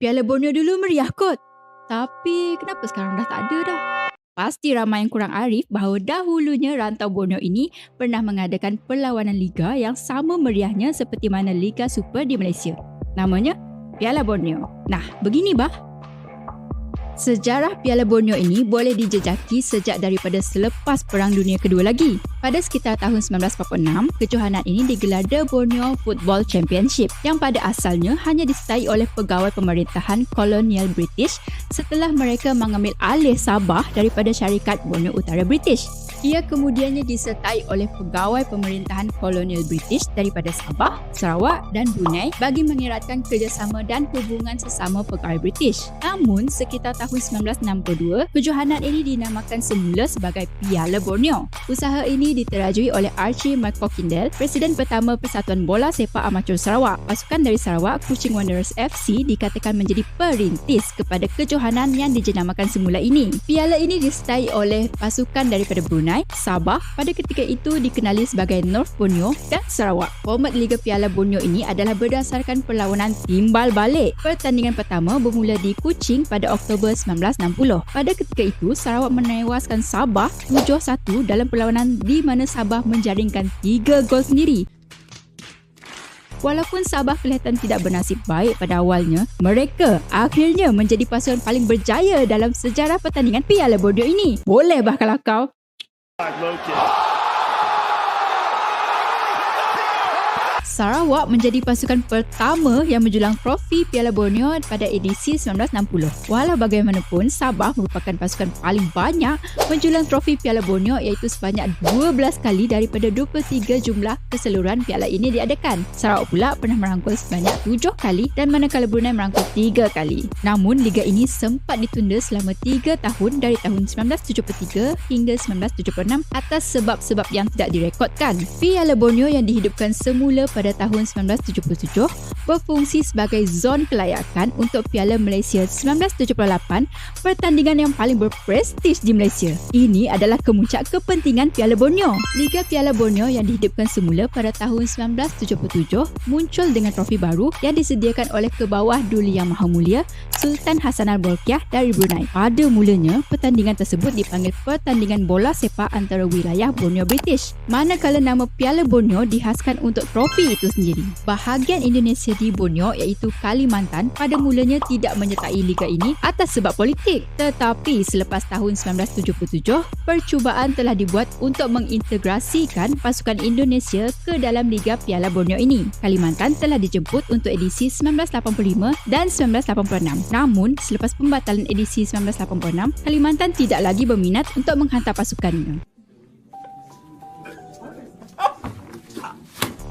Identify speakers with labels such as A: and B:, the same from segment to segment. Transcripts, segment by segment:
A: Piala Borneo dulu meriah kot. Tapi kenapa sekarang dah tak ada dah? Pasti ramai yang kurang arif bahawa dahulunya Rantau Borneo ini pernah mengadakan perlawanan liga yang sama meriahnya seperti mana Liga Super di Malaysia. Namanya Piala Borneo. Nah, begini bah. Sejarah Piala Borneo ini boleh dijejaki sejak daripada selepas Perang Dunia Kedua lagi. Pada sekitar tahun 1946, kejohanan ini digelar The Borneo Football Championship yang pada asalnya hanya disertai oleh pegawai pemerintahan kolonial British setelah mereka mengambil alih Sabah daripada syarikat Borneo Utara British. Ia kemudiannya disertai oleh pegawai pemerintahan kolonial British daripada Sabah, Sarawak dan Brunei bagi mengeratkan kerjasama dan hubungan sesama pegawai British. Namun, sekitar tahun 1962, kejohanan ini dinamakan semula sebagai Piala Borneo. Usaha ini diterajui oleh Archie McCorkindale, Presiden pertama Persatuan Bola Sepak Amatur Sarawak. Pasukan dari Sarawak, Kuching Wanderers FC, dikatakan menjadi perintis kepada kejohanan yang dijenamakan semula ini. Piala ini disertai oleh pasukan daripada Brunei, Sabah, pada ketika itu dikenali sebagai North Borneo dan Sarawak. Format Liga Piala Borneo ini adalah berdasarkan perlawanan timbal balik. Pertandingan pertama bermula di Kuching pada Oktober 1960. Pada ketika itu, Sarawak menewaskan Sabah 7-1 dalam perlawanan di mana Sabah menjaringkan 3 gol sendiri. Walaupun Sabah kelihatan tidak bernasib baik pada awalnya, mereka akhirnya menjadi pasukan paling berjaya dalam sejarah pertandingan Piala Borneo ini. Boleh bah kalau kau. Sarawak menjadi pasukan pertama yang menjulang trofi Piala Borneo pada edisi 1960. Walau bagaimanapun, Sabah merupakan pasukan paling banyak menjulang trofi Piala Borneo iaitu sebanyak 12 kali daripada 23 jumlah keseluruhan piala ini diadakan. Sarawak pula pernah merangkul sebanyak 7 kali dan manakala Brunei merangkul 3 kali. Namun, liga ini sempat ditunda selama 3 tahun dari tahun 1973 hingga 1976 atas sebab-sebab yang tidak direkodkan. Piala Borneo yang dihidupkan semula pada tahun 1977 berfungsi sebagai zon kelayakan untuk Piala Malaysia 1978, pertandingan yang paling berprestij di Malaysia. Ini adalah kemuncak kepentingan Piala Borneo. Liga Piala Borneo yang dihidupkan semula pada tahun 1977 muncul dengan trofi baru yang disediakan oleh Kebawah Duli Yang Maha Mulia Sultan Hassanal Bolkiah dari Brunei. Pada mulanya, pertandingan tersebut dipanggil Pertandingan Bola Sepak Antara Wilayah Borneo British, manakala nama Piala Borneo dihaskan untuk trofi itu sendiri. Bahagian Indonesia di Borneo iaitu Kalimantan pada mulanya tidak menyertai liga ini atas sebab politik. Tetapi selepas tahun 1977, percubaan telah dibuat untuk mengintegrasikan pasukan Indonesia ke dalam Liga Piala Borneo ini. Kalimantan telah dijemput untuk edisi 1985 dan 1986. Namun, selepas pembatalan edisi 1986, Kalimantan tidak lagi berminat untuk menghantar pasukannya.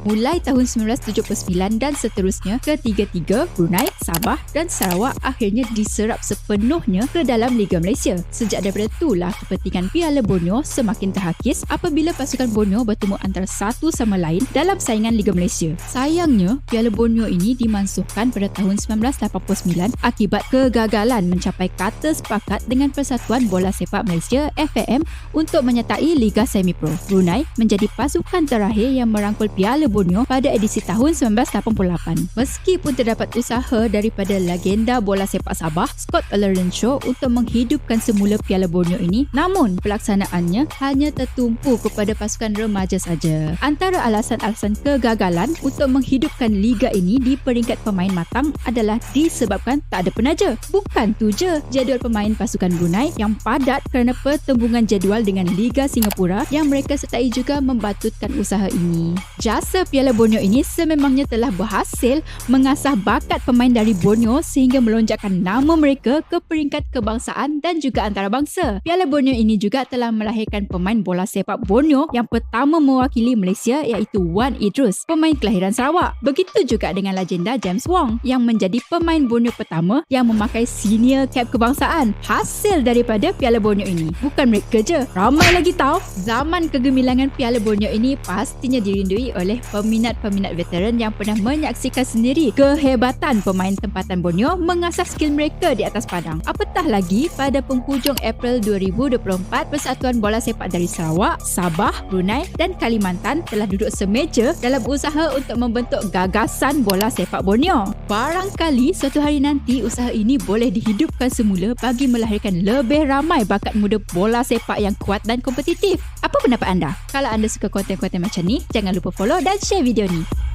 A: Mulai tahun 1979 dan seterusnya, ketiga-tiga Brunei, Sabah dan Sarawak akhirnya diserap sepenuhnya ke dalam Liga Malaysia. Sejak daripada itulah kepentingan Piala Borneo semakin terhakis apabila pasukan Borneo bertemu antara satu sama lain dalam saingan Liga Malaysia. Sayangnya, Piala Borneo ini dimansuhkan pada tahun 1989 akibat kegagalan mencapai kata sepakat dengan Persatuan Bola Sepak Malaysia FAM untuk menyertai Liga Semi Pro. Brunei menjadi pasukan terakhir yang merangkul Piala Borneo pada edisi tahun 1988. Meskipun terdapat usaha daripada legenda bola sepak Sabah, Scott Lorenzo, untuk menghidupkan semula Piala Borneo ini, namun pelaksanaannya hanya tertumpu kepada pasukan remaja saja. Antara alasan-alasan kegagalan untuk menghidupkan liga ini di peringkat pemain matang adalah disebabkan tak ada penaja. Bukan tu je, jadual pemain pasukan Brunei yang padat kerana pertembungan jadual dengan Liga Singapura yang mereka sertai juga membatutkan usaha ini. Jasa Piala Borneo ini sememangnya telah berhasil mengasah bakat pemain dari Borneo sehingga melonjakkan nama mereka ke peringkat kebangsaan dan juga antarabangsa. Piala Borneo ini juga telah melahirkan pemain bola sepak Borneo yang pertama mewakili Malaysia iaitu Wan Idrus, pemain kelahiran Sarawak. Begitu juga dengan legenda James Wong yang menjadi pemain Borneo pertama yang memakai senior cap kebangsaan. Hasil daripada Piala Borneo ini, bukan mereka je, ramai lagi tahu. Zaman kegemilangan Piala Borneo ini pastinya dirindui oleh peminat-peminat veteran yang pernah menyaksikan sendiri kehebatan pemain tempatan Borneo mengasah skill mereka di atas padang. Apatah lagi, pada penghujung April 2024, Persatuan Bola Sepak dari Sarawak, Sabah, Brunei dan Kalimantan telah duduk semeja dalam usaha untuk membentuk gagasan bola sepak Borneo. Barangkali suatu hari nanti usaha ini boleh dihidupkan semula bagi melahirkan lebih ramai bakat muda bola sepak yang kuat dan kompetitif. Apa pendapat anda? Kalau anda suka konten-konten macam ni, jangan lupa follow dan share video ni.